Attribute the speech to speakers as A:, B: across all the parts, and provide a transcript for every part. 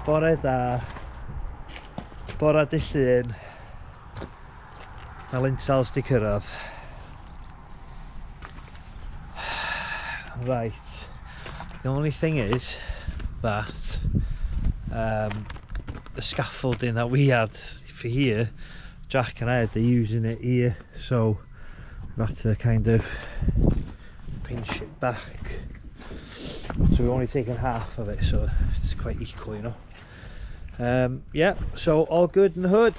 A: Bore da. Bore dy llun. A lintels di cyrraedd. Right. The only thing is that the scaffolding that we had for here, Jack and Ed are using it here, so we've had to kind of pinch it back. So we've only taken half of it, so it's quite equal, you know. Yeah, so all good in the hood.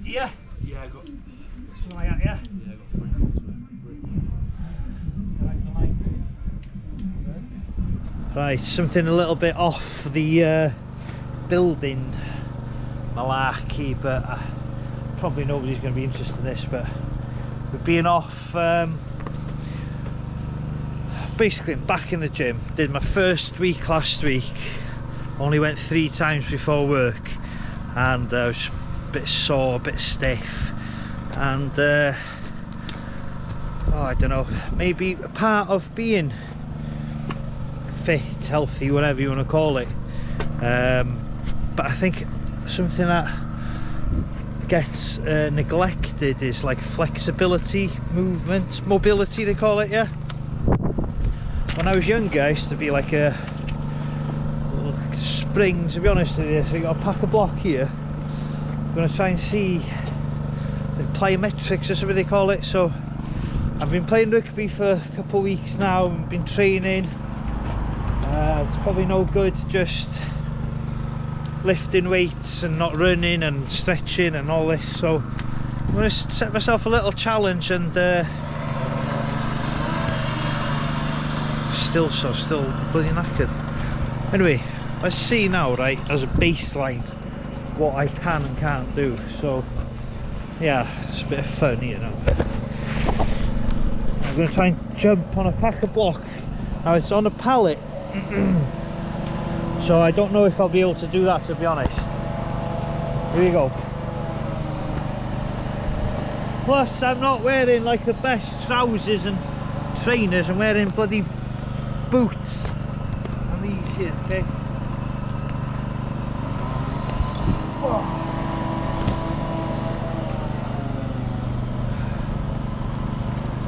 A: Yeah?
B: Yeah, I got
A: Something like that, yeah?
B: Yeah, I got 3 cops of it.
A: Right, something a little bit off the building malarkey, but probably nobody's going to be interested in this, but we've been off, basically I'm back in the gym. Did my first week last week, only went 3 times before work, and I was a bit sore, a bit stiff, and oh, I don't know, maybe a part of being fit, healthy, whatever you want to call it, but I think something that gets neglected is like flexibility, movement, mobility they call it, yeah? When I was younger I used to be like a spring, to be honest with you. So you got a pack a block here. I'm going to try and see the plyometrics or something they call it. So I've been playing rugby for a couple of weeks now and been training. It's probably no good just lifting weights and not running and stretching and all this, so I'm going to set myself a little challenge, and still bloody knackered. Anyway, let's see now, right, as a baseline what I can and can't do. So yeah, it's a bit of fun, you know. I'm going to try and jump on a pack of block. Now it's on a pallet, so I don't know if I'll be able to do that, to be honest. Here we go. Plus I'm not wearing like the best trousers and trainers. I'm wearing bloody boots and these here, okay?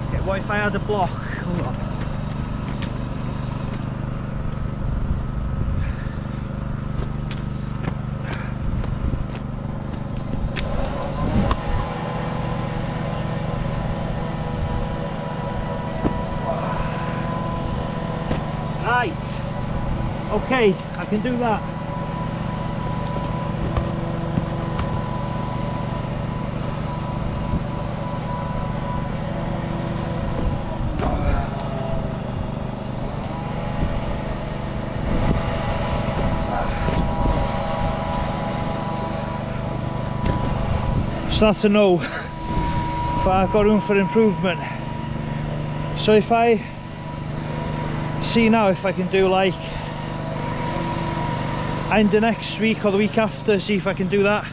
A: Okay, what if I had a block? Hold on. Right, okay, I can do that. It's not a no, but I've got room for improvement. So if I see now if I can do like end of next week or the week after, see if I can do that.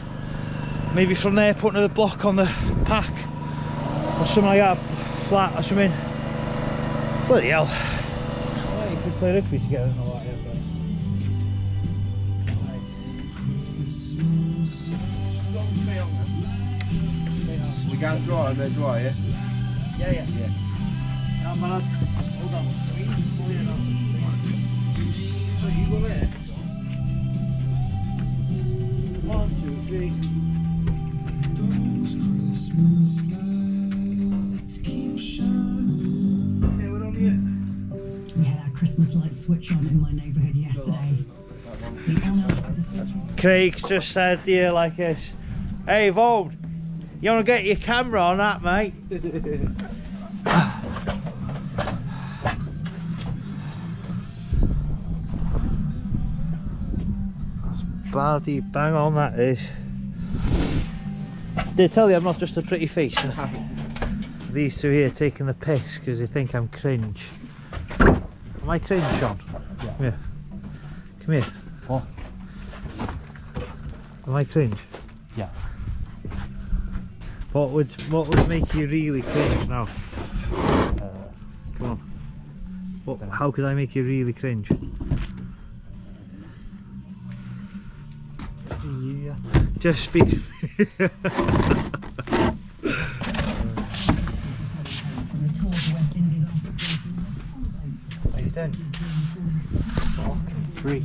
A: Maybe from there put another block on the pack or something like that, flat or something. Bloody hell. Well, you could play rugby together and all that, yeah, but...
B: We can't draw and they're dry, yeah?
A: Yeah, yeah. Now, man, hold on. So you go there. 1, 2, 3. Okay, we're on here.
C: We had our Christmas light switch on in my neighbourhood yesterday. The honour of the switch on.
A: Craig's just said here like this. Hey, Vold, you want to get your camera on that, mate? That's bloody bang on, that is. Did I tell you I'm not just a pretty face? These two here taking the piss because they think I'm cringe. Am I cringe, Sean?
B: Yeah.
A: Come here. Come here.
B: What?
A: Am I cringe?
B: Yes.
A: What would make you really cringe now? Come on. What? How could I make you really cringe?
B: Yeah.
A: Just be.
C: On the tour of the West Indies after
A: How you doing? Fucking free.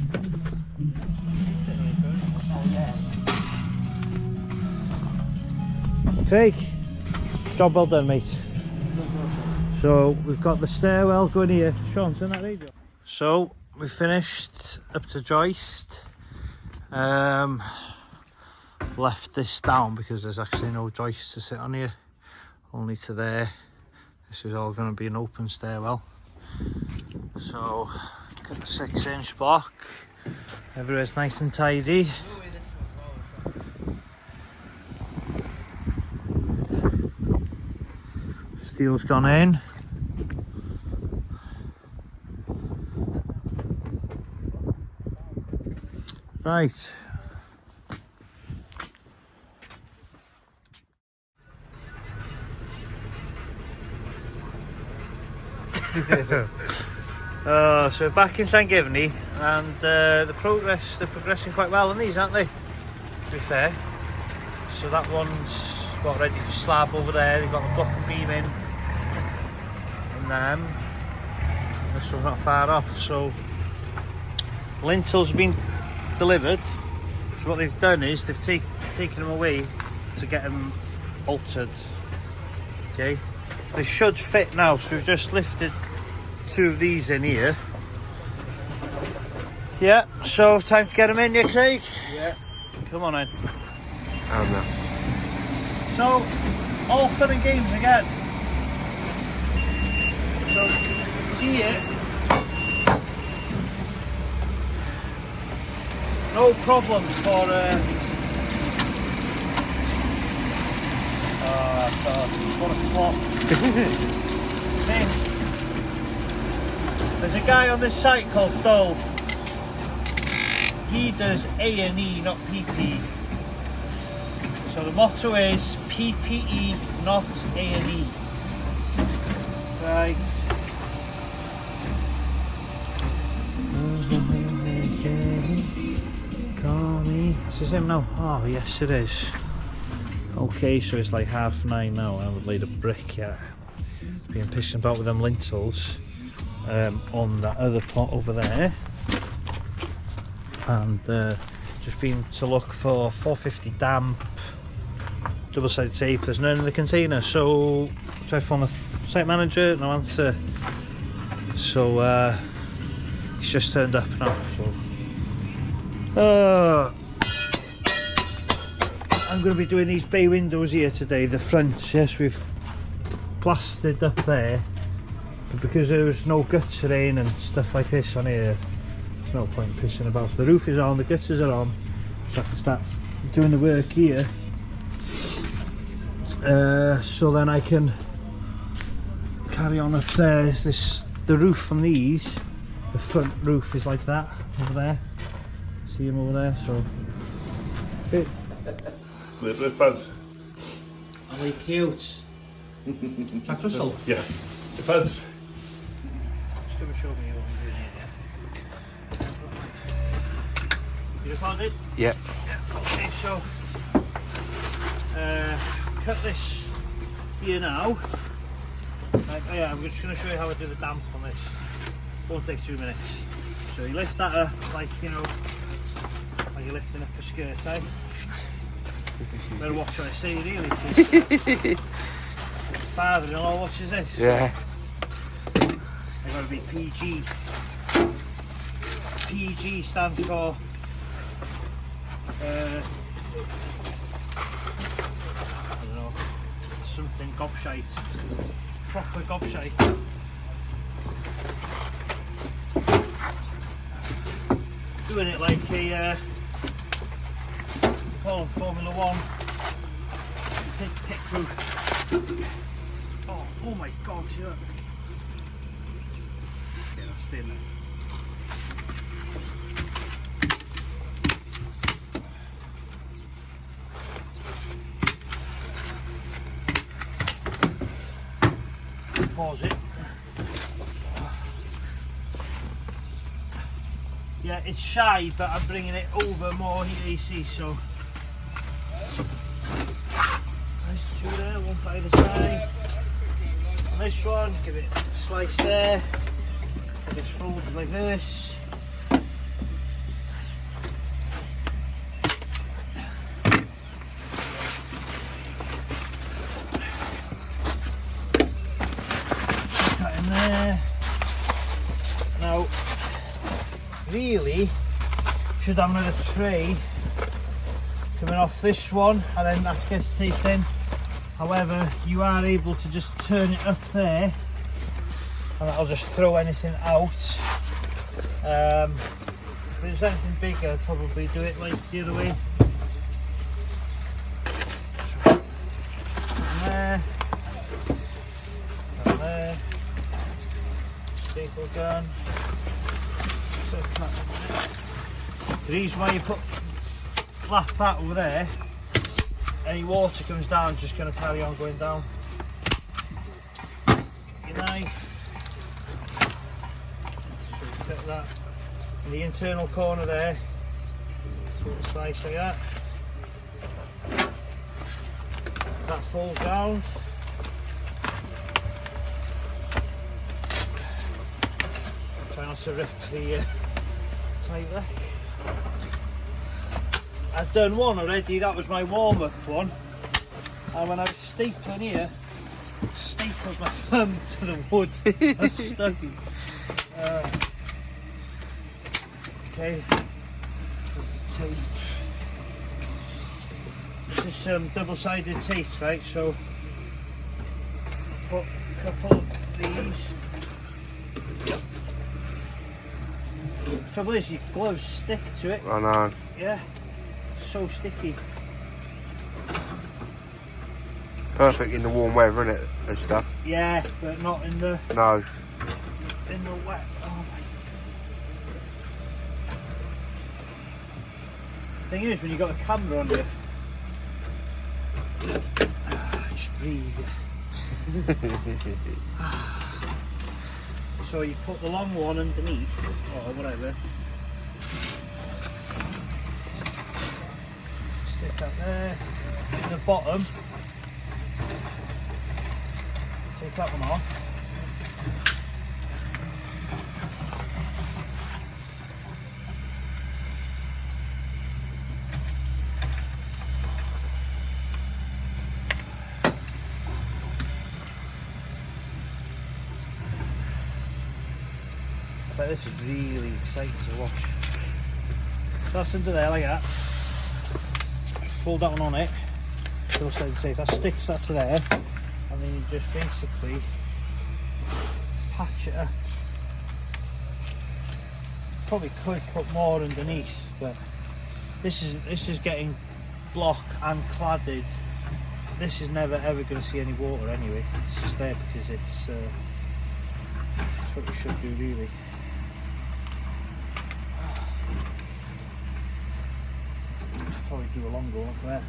A: Craig, job well done, mate. So we've got the stairwell going here. Sean, turn that radio. So we finished up to joist. Left this down because there's actually no joist to sit on here, only to there. This is all going to be an open stairwell. So got the 6-inch block. Everywhere's nice and tidy. Steel's gone in. Right. So we're back in Llangefni, and they're progressing quite well on these, aren't they? To be fair. So that one's ready for slab over there. They've got the block and beam in, and then this one's not far off. So lintels have been delivered. So what they've done is they've taken them away to get them altered. Okay. They should fit now, so we've just lifted 2 of these in here. Yeah, so time to get them in, yeah, Craig?
B: Yeah.
A: Come on in.
B: Oh no.
A: So, all fun and games again. So, see here. No problem for what a flop. There's a guy on this site called Dull. He does A&E, not PP. So the motto is PPE, not A&E. Right. Is this him now? Oh yes it is. Okay, so it's like 9:30 now. I haven't laid a brick yet. Been pissing about with them lintels on that other plot over there, and just been to look for 450 damp, double-sided tape. There's none in the container, so try to phone the site manager, no answer. So he's just turned up now. So I'm going to be doing these bay windows here today. The fronts, yes, we've plastered up there, but because there was no gutter rain and stuff like this on here, there's no point pissing about. The roof is on, the gutters are on, so I can start doing the work here. So then I can carry on up there. The roof on these, the front roof is like that over there. See him over there. So
D: With pads.
A: are they cute? Jack Russell.
D: Yeah. The pads.
A: Just give me a show me what I'm doing here. You recorded?
B: Yeah.
A: Yeah. Okay, so cut this here now. Like, oh yeah, I'm just going to show you how I do the damp on this. Won't take 2 minutes. So you lift that up like, you know, like you're lifting up a skirt, eh? Better watch what I say, really, because father-in-law watches this.
B: Yeah.
A: I gotta be PG. PG stands for something gobshite. Proper gobshite. Doing it like a call them Formula One pit crew. Oh my god, see that? Okay, that's staying there. Pause it. Yeah, it's shy, but I'm bringing it over more here, you see, so. Nice two there, one for either side. And this one, give it a slice there. It's folded like this. That in there. Now, really, should have another tray coming off this one, and then that gets taped in. However, you are able to just turn it up there, and that'll just throw anything out. If there's anything bigger, I'd probably do it like the other way. So, there, and there, staple gun. The reason why you put flap that over there, any water comes down, just going to carry on going down. Your knife, so you put that in the internal corner there, put a slice like that. That falls down. Try not to rip the tight leg. I've done one already, that was my warm-up one, and when I was stapling here, stapled my thumb to the wood and stuck. Okay, there's the tape. This is some double-sided tape, right, so put a couple of these. Trouble is, your gloves stick to it.
B: I know.
A: Yeah, so sticky.
B: Perfect in the warm weather, isn't it? And stuff.
A: Yeah, but not in the
B: No.
A: wet. Oh my. Thing is, when you got a camera on you, just breathe. So you put the long one underneath, or whatever. Stick that there. In the bottom. Take that one off. But this is really exciting to watch. So that's under there like that. Fold that one on it. So that sticks that to there, and then you just basically patch it up. Probably could put more underneath, but this is getting block and cladded. This is never ever going to see any water anyway. It's just there because it's that's what you should do really. Probably do a longer one there.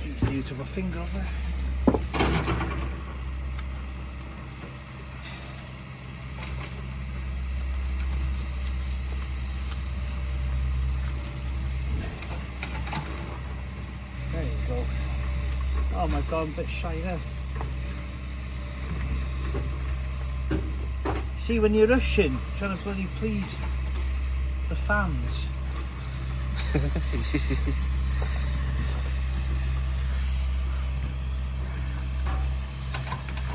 A: Just use my finger over there. There you go. Oh my god, I'm a bit shy there. See, when you're rushing, trying to bloody please the fans. I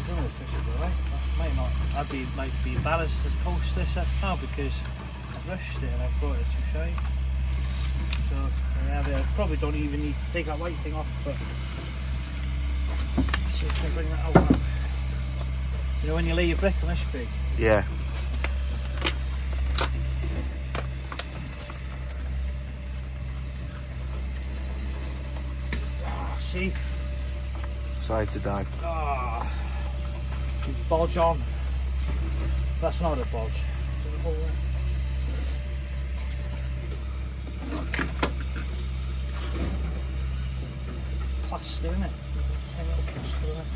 A: don't know if this is alright. might be embarrassed to post this up now because I've rushed it and I've brought it too shy. So I probably don't even need to take that white thing off, but let's see if I can bring that out now. You know when you lay your brick on this big?
B: Yeah.
A: See?
B: Side to die.
A: Ah, bodge on. That's not a bodge. Plaster, isn't it? Tiny little plaster, isn't it?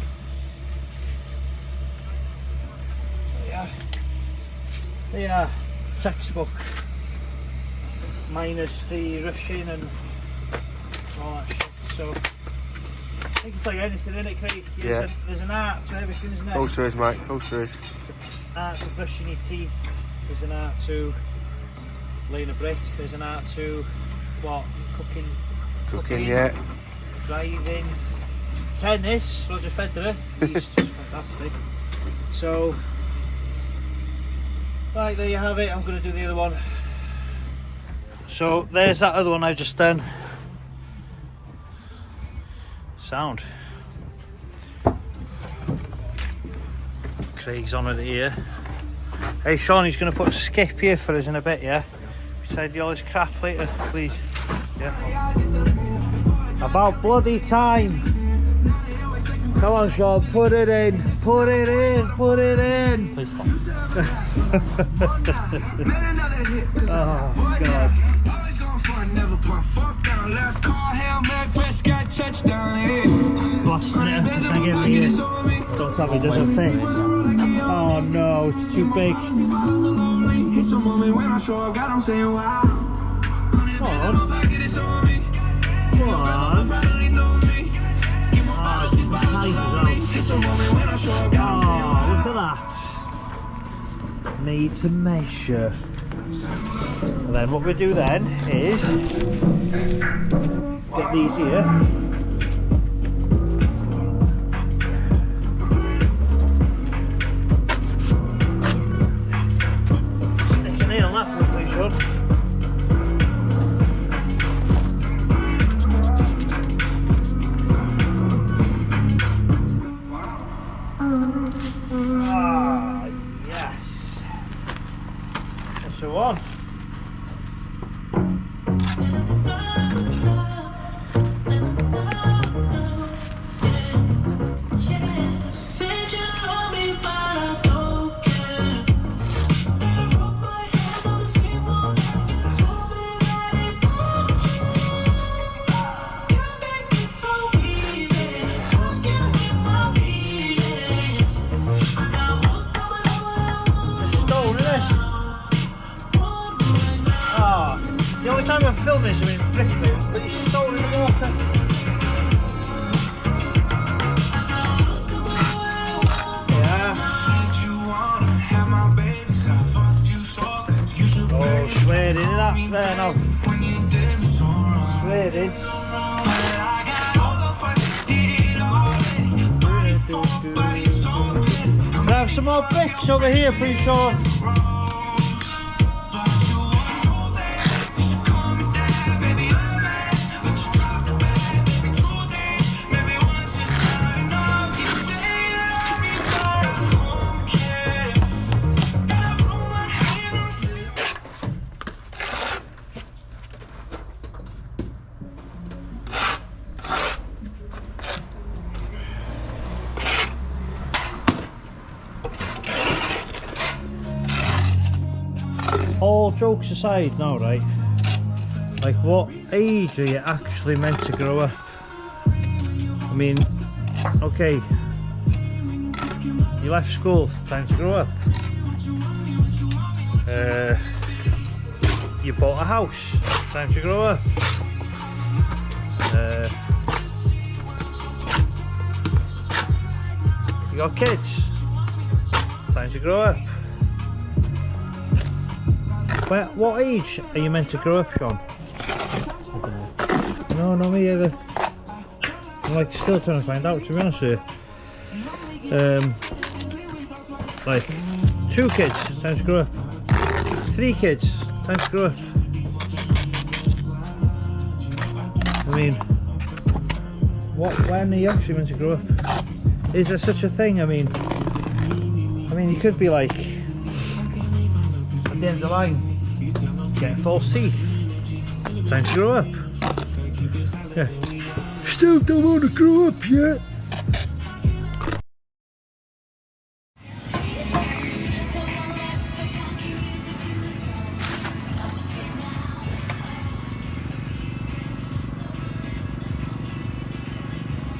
A: There you are. There you are. Textbook. Minus the rushing and all that shit. So I think it's like anything in it, Craig.
B: Yeah.
A: There's an art to everything, isn't there?
B: Of course there is, mate. Of course there is.
A: Art to brushing your teeth. There's an art to laying a brick. There's an art to what?
B: Cooking, yeah.
A: Driving. Tennis. Roger Federer. He's just fantastic. So, right, there you have it. I'm going to do the other one. So there's that other one I've just done. Sound. Craig's on it here. Hey Sean, he's going to put a skip here for us in a bit, yeah? Beside all this crap later, please. Yeah. About bloody time. Come on Sean, put it in. Put it in. Put it in. Please stop. Oh God.
E: Never put fuck down. Last call, Hail Mary, Prescott touchdown.
A: Boston it. Can I get me here? Don't tell me, does it fit? Oh no, it's too big.
E: It's a moment when I show up, God, I'm saying wow.
A: Come on. Come on. Oh, this is my height as well. Oh, look at that. Made to measure. And then what we do then is get these here. Stick a nail on that for me, please, Sean. Ah, yes. And so on. The only time I've filmed this is in Bristol, but it's stolen in the water. Yeah. Oh, swearing in that there now. Swearing. Can I have some more bricks over here, please, Sean? All jokes aside now, right? Like, what age are you actually meant to grow up? I mean, okay, you left school, time to grow up. You bought a house, time to grow up. You got kids, time to grow up. But what age are you meant to grow up, Sean? I don't know. No, not me either. I'm like still trying to find out, to be honest with you. Like 2 kids, time to grow up. 3 kids, time to grow up. I mean, when are you actually meant to grow up? Is there such a thing? I mean, you could be like at the end of the line, getting false teeth. Time to grow up. Yeah. Still don't want to grow up yet.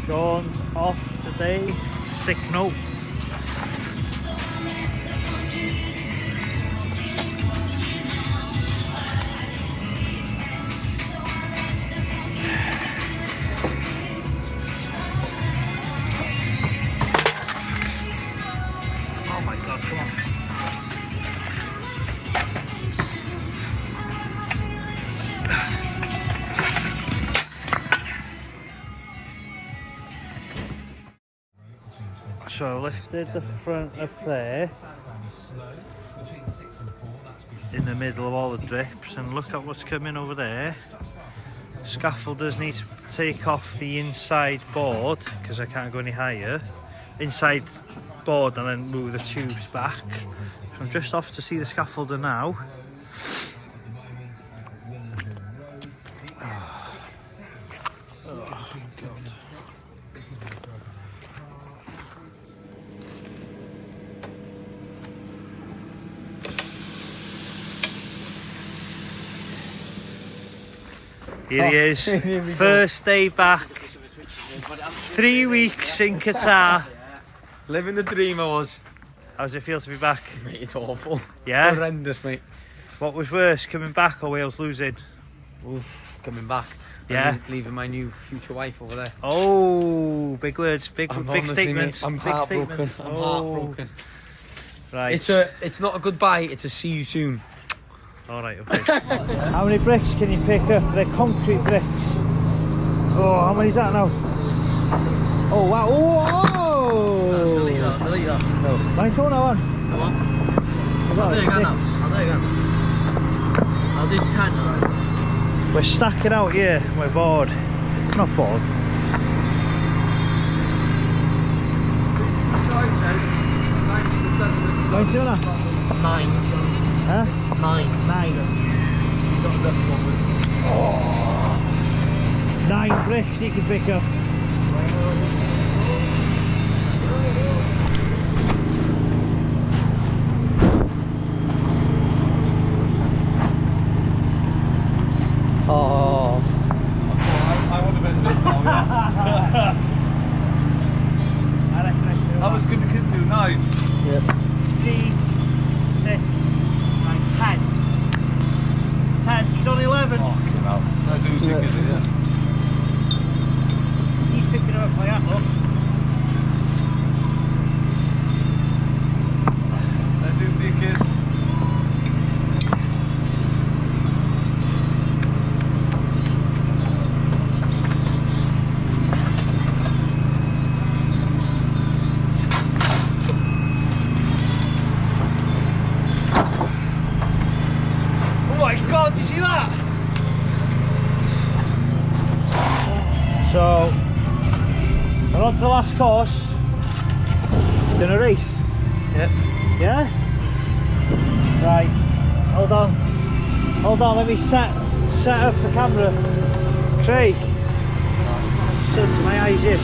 A: Sean's off today, sick note. Oh my god, come on. So I lifted the front up there in the middle of all the drips, and look at what's coming over there. Scaffolders need to take off the inside board because I can't go any higher. Inside board and then move the tubes back. So I'm just off to see the scaffolder now. Oh God. Here he is, first day back, 3 weeks in Qatar.
F: Living the dream I was.
A: How does it feel to be back?
F: Mate, it's awful.
A: Yeah?
F: Horrendous, mate.
A: What was worse, coming back or Wales losing?
F: Oof, coming back.
A: Yeah?
F: Leaving my new future wife over there.
A: Oh, big words, big
F: Honestly,
A: statements.
F: mate, I'm
A: big
F: heartbroken.
A: statements.
F: I'm
A: Oh,
F: heartbroken.
A: right.
F: It's not a goodbye, it's a see you soon.
A: Alright, okay. How many bricks can you pick up? They're concrete bricks. Oh, how many is that now? Oh, wow. Oh! Mine's all now on.
G: Come on.
A: I've got
G: I'll do it
A: like
G: again now.
A: 6.
G: I'll do it again. I'll do 10 now.
A: We're stacking out here. We're bored. Not bored. Mine's all now.
G: 9.
A: Huh?
G: 9.
A: 9. Oh. 9 bricks you can pick up. Oh.
F: I would have been this now, yeah. How much could the kid do? 9?
A: Yep. 3, 6, 9, 10. 10. He's only 11.
F: No, do sick, is it, yeah?
A: He's picking him up like that, look.
F: Let's do the kid.
A: Oh my god, did you see that? So, we're on to the last course. Gonna race.
F: Yep.
A: Yeah? Right. Hold on. Hold on, let me set up the camera. Craig. Shut my eyes in.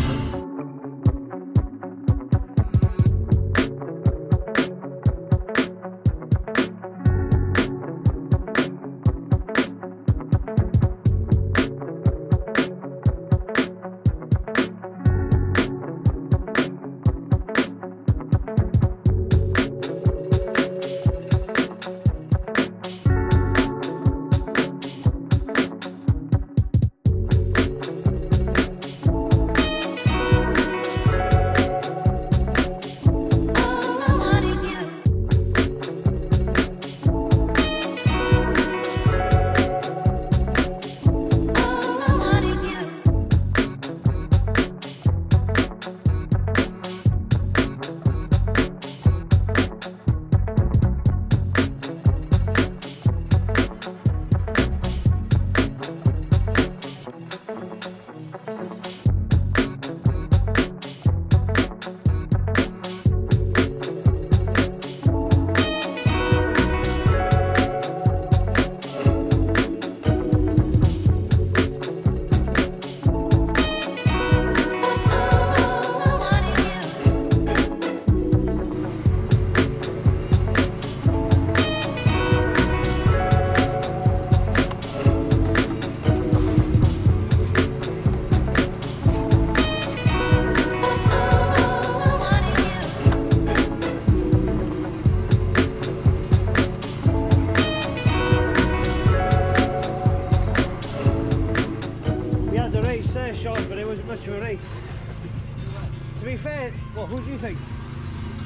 A: To be fair, well, who do you think?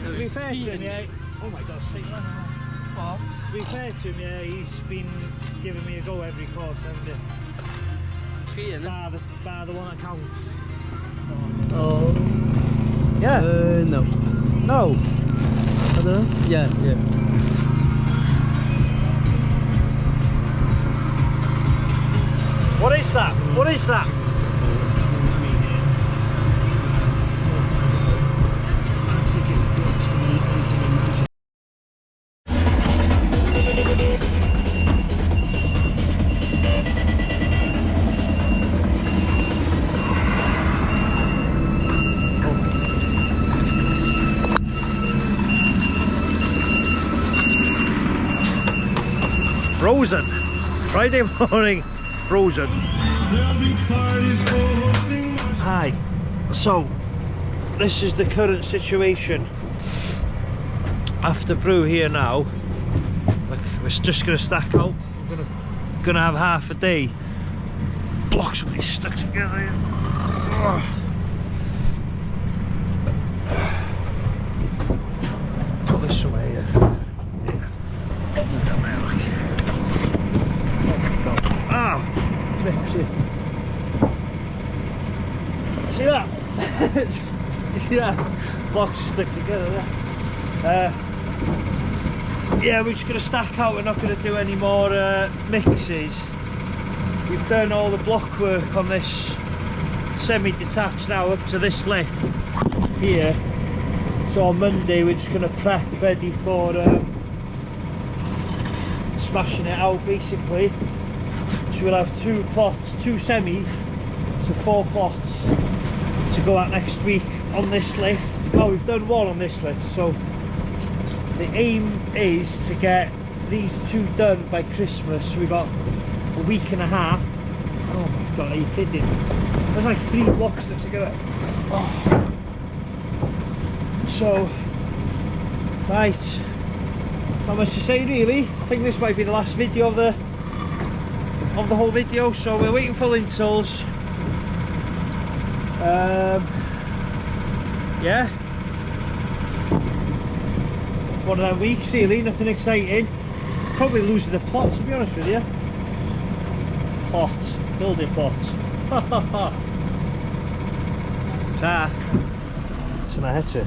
A: To be fair to him, yeah. Oh my God, say that.
G: What?
A: To be fair to him, yeah, he's been giving me a go every course, hasn't he?
G: Cheating.
A: Bar the one that counts.
G: Oh.
A: Yeah.
G: No.
A: No.
G: I don't know. Yeah, yeah.
A: What is that? What is that? Frozen. Friday morning, frozen. Hi. So, this is the current situation. After brew here now, like we're just gonna stack out. We're gonna have half a day. Blocks will be stuck together here. Put this away here. Ah! See that? You see that? Blocks stick together there. Yeah, we're just going to stack out. We're not going to do any more mixes. We've done all the block work on this semi-detached now up to this lift here. So on Monday we're just going to prep ready for smashing it out basically. So we'll have 2 plots, 2 semis, so 4 plots to go out next week on this lift. Oh, we've done 1 on this lift, so the aim is to get these 2 done by Christmas. So we've got a week and a half. Oh my God, are you kidding? There's like 3 blocks stuck together. Oh. So, right, not much to say really. I think this might be the last video of the whole video, so we're waiting for lintels. Yeah, one of them weeks really, nothing exciting. Probably losing the plot, to be honest with you. Building plot. Ta. It's my head.